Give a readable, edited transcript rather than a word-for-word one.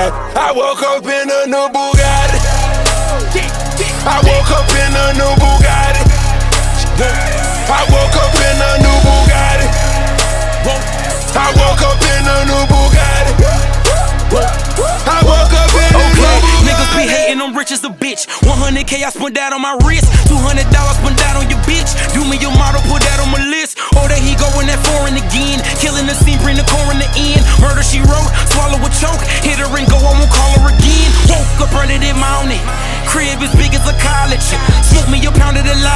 I woke up in a new Bugatti. I woke up in a new Bugatti. I woke up in a new Bugatti. I woke up in a new Bugatti. I woke up in a new Bugatti. Niggas be hating, I'm rich as a bitch. 100K I spent that on my wrist. $200 spent that on your bitch. Do me your model, put that on my list. Oh, there he go in that foreign again. Killing the scene, bring the coroner in. Murder she wrote, swallow a choke. Hit her and go, I won't call her again. Woke up early that morning. Crib as big as a college. Smoke me a pound of the lot.